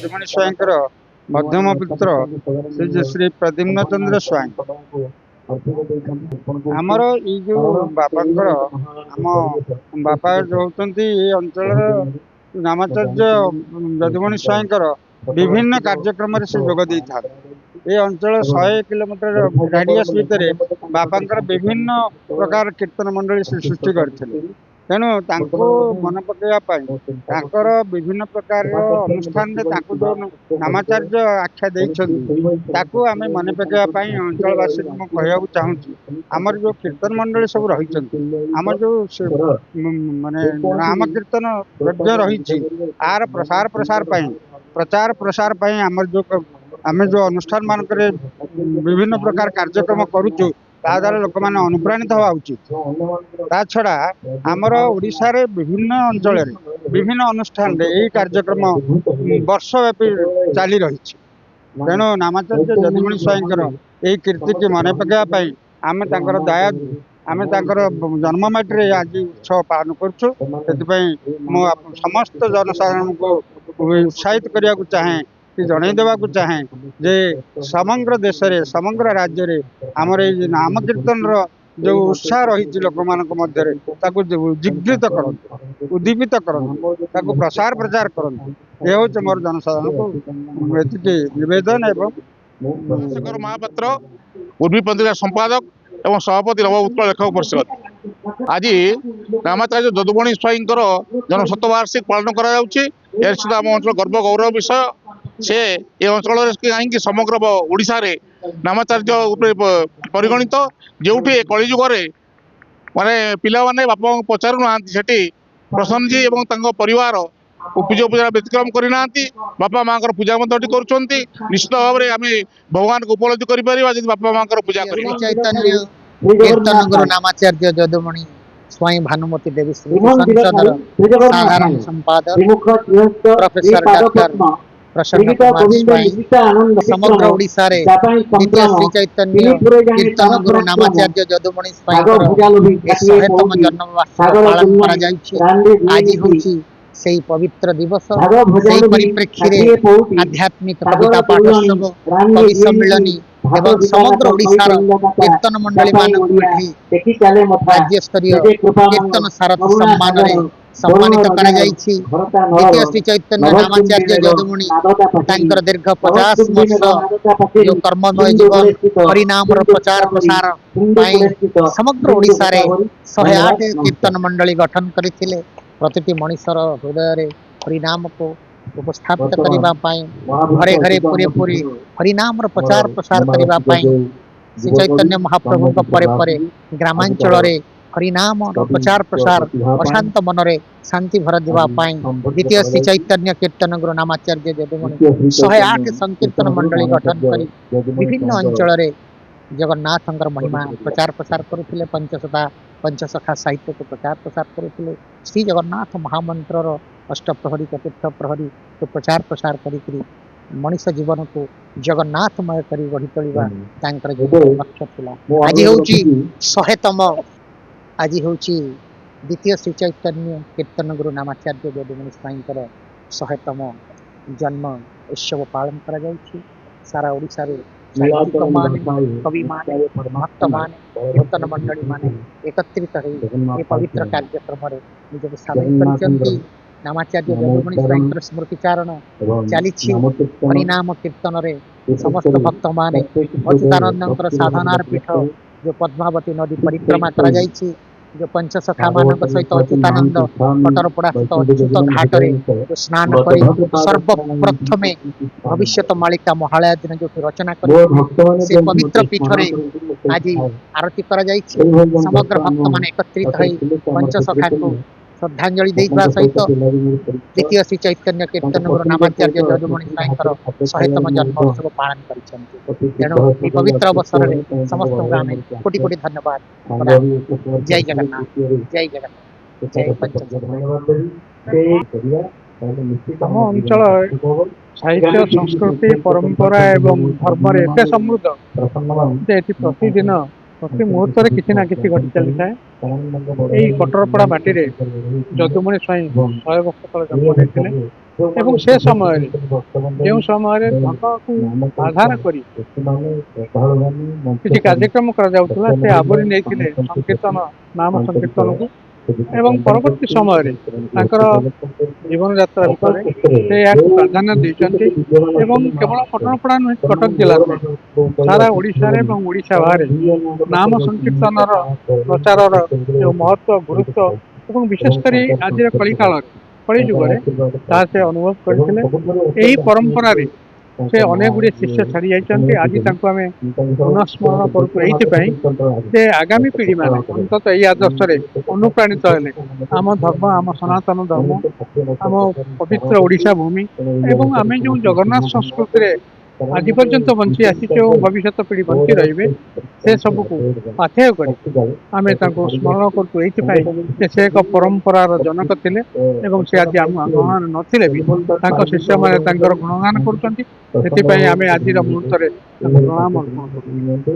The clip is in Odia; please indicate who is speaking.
Speaker 1: ଯଦୁମଣି ସ୍ୱାଇଁଙ୍କର ମଧ୍ୟମ ପୁତ୍ର ଶ୍ରୀ ଶ୍ରୀ ପ୍ରଦ୍ୟୁମ୍ନ ଚନ୍ଦ୍ର ସ୍ୱାଇଁ। ଆମର ଏଇ ଯୋଉ ବାପାଙ୍କର ଆମ ବାପା ରହୁଛନ୍ତି ଏଇ ଅଞ୍ଚଳର ନାମାଚାର୍ଯ୍ୟ ଯଦୁମଣି ସ୍ୱାଇଁଙ୍କର ବିଭିନ୍ନ କାର୍ଯ୍ୟକ୍ରମରେ ସେ ଯୋଗ ଦେଇଥାନ୍ତି। ଏ ଅଞ୍ଚଳ 100 କିଲୋମିଟର ରାଡିୟସ୍ ଭିତରେ ବାପାଙ୍କର ବିଭିନ୍ନ ପ୍ରକାର କୀର୍ତ୍ତନ ମଣ୍ଡଳୀ ସେ ସୃଷ୍ଟି କରିଥିଲେ। ତେଣୁ ତାଙ୍କୁ ମନେ ପକେଇବା ପାଇଁ ତାଙ୍କର ବିଭିନ୍ନ ପ୍ରକାରର ଅନୁଷ୍ଠାନରେ ତାଙ୍କୁ ଯୋଉ ନାମାଚାର୍ଯ୍ୟ ଆଖ୍ୟା ଦେଇଛନ୍ତି ତାକୁ ଆମେ ମନେ ପକେଇବା ପାଇଁ ଅଞ୍ଚଳବାସୀଙ୍କୁ ମୁଁ କହିବାକୁ ଚାହୁଁଛି, ଆମର ଯୋଉ କୀର୍ତ୍ତନ ମଣ୍ଡଳୀ ସବୁ ରହିଛନ୍ତି, ଆମର ଯୋଉ ମାନେ ନାମ କୀର୍ତ୍ତନ ଯଜ୍ଞ ରହିଛି, ଆର ପ୍ରଚାର ପ୍ରସାର ପାଇଁ ଆମେ ଯୋଉ ଅନୁଷ୍ଠାନ ମାନଙ୍କରେ ବିଭିନ୍ନ ପ୍ରକାର କାର୍ଯ୍ୟକ୍ରମ କରୁଛୁ, ତା ଦ୍ୱାରା ଲୋକମାନେ ଅନୁପ୍ରାଣିତ ହବା ଉଚିତ। ତା ଛଡା ଆମର ଓଡିଶାରେ ବିଭିନ୍ନ ଅଞ୍ଚଳରେ ବିଭିନ୍ନ ଅନୁଷ୍ଠାନରେ ଏଇ କାର୍ଯ୍ୟକ୍ରମ ବର୍ଷ ବ୍ୟାପୀ ଚାଲି ରହିଛି। ତେଣୁ ନାମାଚାର୍ଯ୍ୟ ଯଦୁମଣି ସ୍ୱାଇଁଙ୍କର ଏଇ କୀର୍ତ୍ତିକି ମନେ ପକେଇବା ପାଇଁ ଆମେ ତାଙ୍କର ଜନ୍ମ ମାଟିରେ ଆଜି ଉତ୍ସବ ପାଳନ କରୁଛୁ। ସେଥିପାଇଁ ମୁଁ ସମସ୍ତ ଜନସାଧାରଣଙ୍କୁ ଉତ୍ସାହିତ କରିବାକୁ ଚାହେଁ କି ଜଣେଇ ଦେବାକୁ ଚାହେଁ ଯେ ସମଗ୍ର ଦେଶରେ ସମଗ୍ର ରାଜ୍ୟରେ ଆମର ଏଇ ନାମ କୀର୍ତ୍ତନର ଯୋଉ ଉତ୍ସାହ ରହିଛି ଲୋକମାନଙ୍କ ମଧ୍ୟରେ ତାକୁ ଉଦ୍ଦୀପିତ କରନ୍ତୁ, ତାକୁ ପ୍ରଚାର କରନ୍ତୁ। ଏ ହଉଛି ମୋର ଜନସାଧାରଣଙ୍କୁ ଏତିକି ନିବେଦନ। ଏବଂ
Speaker 2: ଶେଖର ମହାପାତ୍ର ଉର୍ମୀ ପତ୍ରିକା ସମ୍ପାଦକ ଏବଂ ସଭାପତି ନବ ଉତ୍କଳ ଲେଖକ ପରିଷଦ। ଆଜି ନାମାଚାର୍ଯ୍ୟ ଯଦୁମଣି ସ୍ୱାଇଁଙ୍କର ଜନ୍ମ ଶତବାର୍ଷିକୀ ପାଳନ କରାଯାଉଛି। ଏହା ନିଶ୍ଚିତ ଆମ ଅଞ୍ଚଳ ଗର୍ବ ଗୌରବ ବିଷୟ। ସେ ଏ ଅଞ୍ଚଳରେ କାହିଁକି ସମଗ୍ର ଓଡ଼ିଶାରେ ନାମାଚାର୍ଯ୍ୟ ରୂପେ ପରିଗଣିତ, ଯେଉଁଠି କଳିଯୁଗରେ ମାନେ ପିଲାମାନେ ବାପାଙ୍କୁ ପଚାରୁନାହାନ୍ତି, ସେଠି ପ୍ରସନ୍ନଜୀ ଏବଂ ତାଙ୍କ ପରିବାର ପୂଜା ବ୍ୟତିକ୍ରମ କରିନାହାନ୍ତି। ବାପା ମାଙ୍କର ପୂଜା ମଧ୍ୟ ଏଠି କରୁଛନ୍ତି। ନିଶ୍ଚିତ ଭାବରେ ଆମେ ଭଗବାନଙ୍କୁ ଉପଲବ୍ଧି କରିପାରିବା ଯଦି ବାପା ମାଙ୍କର ପୂଜା କରିବା।
Speaker 3: ଚୈତନ୍ୟ କୀର୍ତ୍ତନ ଗୁରୁ ନାମାଚାର୍ଯ୍ୟ ଯଦୁମଣି ସ୍ୱାଇଁ ଭାନୁମତୀ ଦେବୀ ସଂସଦର ସାଧାରଣ ସମ୍ପାଦକ ପ୍ରଫେସର ଡକ୍ଟର ପ୍ରସନ୍ନ କୁମାର ସ୍ୱାଇଁ ସମଗ୍ର ଓଡ଼ିଶାରେ ଦ୍ୱିତୀୟ ଶ୍ରୀ ଚୈତନ୍ୟ କୀର୍ତ୍ତନ ଗୁରୁ ନାମାଚାର୍ଯ୍ୟ ଯଦୁମଣି ସ୍ୱାଇଁଙ୍କର 100ତମ ଜନ୍ମବାର୍ଷିକ ପାଳନ କରାଯାଇଛି। ଆଜି ହେଉଛି ସେହି ପବିତ୍ର ଦିବସ। ସେହି ପରିପ୍ରେକ୍ଷୀରେ ଆଧ୍ୟାତ୍ମିକ କବିତା ପାଠୋତ୍ସବ, କବି ସମ୍ମିଳନୀ ଏବଂ ସମଗ୍ର ଓଡ଼ିଶାର କୀର୍ତ୍ତନ ମଣ୍ଡଳୀ ମାନଙ୍କୁ ଏଠି ରାଜ୍ୟସ୍ତରୀୟ କୀର୍ତ୍ତନ ସାରଥୀ ସମ୍ମାନରେ ସମ୍ମାନିତ କରାଯାଇଛି। ଦ୍ୱିତୀୟ ଶ୍ରୀ ଚୈତନ୍ୟ ନାମାଚାର୍ଯ୍ୟ ଯଦୁମଣି ତାଙ୍କର ଦୀର୍ଘ 50 ବର୍ଷ ଯେଉଁ କର୍ମମୟ ଜୀବନ ହରିନାମର ପ୍ରଚାର ପ୍ରସାର ପାଇଁ ସମଗ୍ର ଓଡ଼ିଶାରେ 108 କୀର୍ତ୍ତନ ମଣ୍ଡଳୀ ଗଠନ କରିଥିଲେ। ପ୍ରତିଟି ମଣିଷର ହୃଦୟରେ ହରିନାମକୁ ଉପସ୍ଥାପିତ କରିବା ପାଇଁ, ଘରେ ଘରେ ପୁରୀ ହରିନାମର ପ୍ରଚାର ପ୍ରସାର କରିବା ପାଇଁ ଶ୍ରୀ ଚୈତନ୍ୟ ମହାପ୍ରଭୁଙ୍କ ପରେ ପରେ ଗ୍ରାମାଞ୍ଚଳରେ ହରିନାମର ପ୍ରଚାର ପ୍ରସାର ଅଶାନ୍ତ ମନରେ ଶାନ୍ତି ଭର ଦେବା ପାଇଁ ଦ୍ୱିତୀୟ ଶ୍ରୀ ଚୈତନ୍ୟ କୀର୍ତ୍ତନ ଗୁରୁ ନାମାଚାର୍ଯ୍ୟ ଯଦୁମଣି 108 ସଂକୀର୍ତ୍ତନ ମଣ୍ଡଳୀ ଗଠନ କରି ବିଭିନ୍ନ ଅଞ୍ଚଳରେ ଜଗନ୍ନାଥଙ୍କର ମହିମା ପ୍ରଚାର ପ୍ରସାର କରୁଥିଲେ। ପଞ୍ଚସଖା ସାହିତ୍ୟକୁ ପ୍ରଚାର ପ୍ରସାର କରୁଥିଲେ। ଶ୍ରୀ ଜଗନ୍ନାଥ ମହାମନ୍ତ୍ରର ଅଷ୍ଟପ୍ରହରୀ ଚତୁର୍ଥ ପ୍ରହରୀକୁ ପ୍ରଚାର ପ୍ରସାର କରିକିରି ମଣିଷ ଜୀବନକୁ ଜଗନ୍ନାଥମୟ କରି ଗଢ଼ି ତୋଳିବା ତାଙ୍କର ଲକ୍ଷ୍ୟ ଥିଲା। ଆଜି ହେଉଛି ଦ୍ୱିତୀୟ ଶ୍ରୀ ଚୈତନ୍ୟ କୀର୍ତ୍ତନ ଗୁରୁ ନାମାଚାର୍ଯ୍ୟ ଯଦୁମଣି ସ୍ୱାଇଁଙ୍କର 100ତମ ଜନ୍ମ ଉତ୍ସବ ପାଳନ କରାଯାଉଛି। ସାରା ଓଡ଼ିଶାରେ ସାହିତ୍ୟିକମାନେ, କବିମାନେ, ଭକ୍ତମାନେ, କୀର୍ତ୍ତନ ମଣ୍ଡଳୀମାନେ ଏକତ୍ରିତ ହୋଇ ଏ ପବିତ୍ର କାର୍ଯ୍ୟକ୍ରମରେ ନିଜକୁ ସାମିଲ କରିଛନ୍ତି। ନାମାଚାର୍ଯ୍ୟ ଯଦୁମଣି ସ୍ୱାଇଁଙ୍କର ସ୍ମୃତିଚାରଣ ଚାଲିଛି। ହରିନାମ କୀର୍ତ୍ତନରେ ସମସ୍ତ ଭକ୍ତମାନେ ଅଚ୍ୟୁତାନନ୍ଦଙ୍କର ସାଧନାର ପୀଠ ଯେଉଁ ପଦ୍ମାବତୀ ନଦୀ ପରିକ୍ରମା କରାଯାଇଛି, ଯେଉଁ ପଞ୍ଚସଖା ମାନଙ୍କ ସହିତ ଅଚ୍ୟୁତାନନ୍ଦ କଟରପଡ଼ାସ୍ଥ ଅଚ୍ୟୁତ ଘାଟରେ ସ୍ନାନ କରି ସର୍ବପ୍ରଥମେ ଭବିଷ୍ୟତ ମାଳିକା ମହାଳୟା ଦିନ ଯେଉଁଠି ରଚନା କରିଥିଲେ, ସେ ପବିତ୍ର ପୀଠରେ ଆଜି ଆରତି କରାଯାଇଛି। ସମଗ୍ର ଭକ୍ତମାନେ ଏକତ୍ରିତ ହୋଇ ପଞ୍ଚସଖାକୁ ଶ୍ରଦ୍ଧାଞ୍ଜଳି ଦେଇଥିବା ସହିତ ଦ୍ୱିତୀୟ ଶ୍ରୀ ଚୈତନ୍ୟ କୀର୍ତ୍ତନ ଗୁରୁ ନାମାଚାର୍ଯ୍ୟ ଯଦୁମଣି ସ୍ୱାଇଁଙ୍କର 100ତମ ଜନ୍ମ ଉତ୍ସବ ପାଳନ କରିଛନ୍ତି। ତେଣୁ ଏହି ପବିତ୍ର ଅବସରରେ ସମସ୍ତଙ୍କୁ ଆମେ କୋଟି କୋଟି ଧନ୍ୟବାଦ। ଜୟ ଜଗନ୍ନାଥ, ଜୟ ଜଗନ୍ନାଥ, ଜୟ ପଞ୍ଚସଖା।
Speaker 4: ଆମ ଅଞ୍ଚଳ ସାହିତ୍ୟ, ସଂସ୍କୃତି, ପରମ୍ପରା ଏବଂ ଧର୍ମରେ ଏତେ ସମୃଦ୍ଧ ଯେ ଏଠି ପ୍ରତିଦିନ ପ୍ରତି ମୁହୂର୍ତ୍ତରେ କିଛି ନା କିଛି ଘଟି ଚାଲିଥାଏ। ଏହି କଟରପଡ଼ା ମାଟିରେ ଯଦୁମଣି ସ୍ୱାଇଁ 100 ବର୍ଷ ତଳେ ଜନ୍ମ ନେଇଥିଲେ ଏବଂ ସେ ସମୟରେ ଯେଉଁ ସମୟରେ ଧର୍ମକୁ ଆଧାର କରି କିଛି କାର୍ଯ୍ୟକ୍ରମ କରାଯାଉଥିଲା ସେ ଆବୋରି ନେଇଥିଲେ ସଂକୀର୍ତ୍ତନ ନାମ ସଂକୀର୍ତ୍ତନକୁ ଏବଂ ପରବର୍ତ୍ତୀ ସମୟରେ ତାଙ୍କର ଜୀବନଯାତ୍ରା ଭିତରେ ସେ ଏହାକୁ ପ୍ରାଧାନ୍ୟ ଦେଇଛନ୍ତି ଏବଂ କେବଳ କଟରପଡ଼ା ନୁହେଁ କଟକ ଜିଲ୍ଲା ନୁହେଁ ସାରା ଓଡ଼ିଶାରେ ଏବଂ ଓଡ଼ିଶା ବାହାରେ ନାମ ସଂକୀର୍ତ୍ତନର ପ୍ରଚାରର ଯେଉଁ ମହତ୍ତ୍ୱ ଗୁରୁତ୍ୱ ଏବଂ ବିଶେଷ କରି ଆଜିର କଳିକାଳରେ କଳି ଯୁଗରେ ତାହା ସେ ଅନୁଭବ କରିଥିଲେ। ଏହି ପରମ୍ପରାରେ ସେ ଅନେକ ଗୁଡ଼ିଏ ଶିଷ୍ୟ ଛାଡ଼ି ଯାଇଛନ୍ତି। ଆଜି ତାଙ୍କୁ ଆମେ ପୁନଃସ୍ମରଣ କରୁଛୁ ଏଇଥିପାଇଁ ଯେ ଆଗାମୀ ପିଢ଼ିମାନେ ଅନ୍ତତଃ ଏହି ଆଦର୍ଶରେ ଅନୁପ୍ରାଣିତ ହେଲେ ଆମ ଧର୍ମ ଆମ ସନାତନ ଧର୍ମ ଆମ ପବିତ୍ର ଓଡ଼ିଶା ଭୂମି ଏବଂ ଆମେ ଯେଉଁ ଜଗନ୍ନାଥ ସଂସ୍କୃତିରେ ଆଜି ପର୍ଯ୍ୟନ୍ତ ବଞ୍ଚି ଆସିଛୁ ଏବଂ ଭବିଷ୍ୟତ ପିଢ଼ି ବଞ୍ଚି ରହିବେ ସେ ସବୁକୁ ପାଥେୟ କରି ଆମେ ତାଙ୍କୁ ସ୍ମରଣ କରୁଛୁ ଏଇଥିପାଇଁ ଯେ ସେ ଏକ ପରମ୍ପରାର ଜନକ ଥିଲେ ଏବଂ ସେ ଆଜି ଆମ ଗହଣରେ ନଥିଲେ ବି ତାଙ୍କ ଶିଷ୍ୟମାନେ ତାଙ୍କର ଗୁଣଗାନ କରୁଛନ୍ତି। ସେଥିପାଇଁ ଆମେ ଆଜିର ମୁହୂର୍ତ୍ତରେ ତାଙ୍କୁ ପ୍ରଣାମ ଅର୍ପଣ କରୁଛୁ।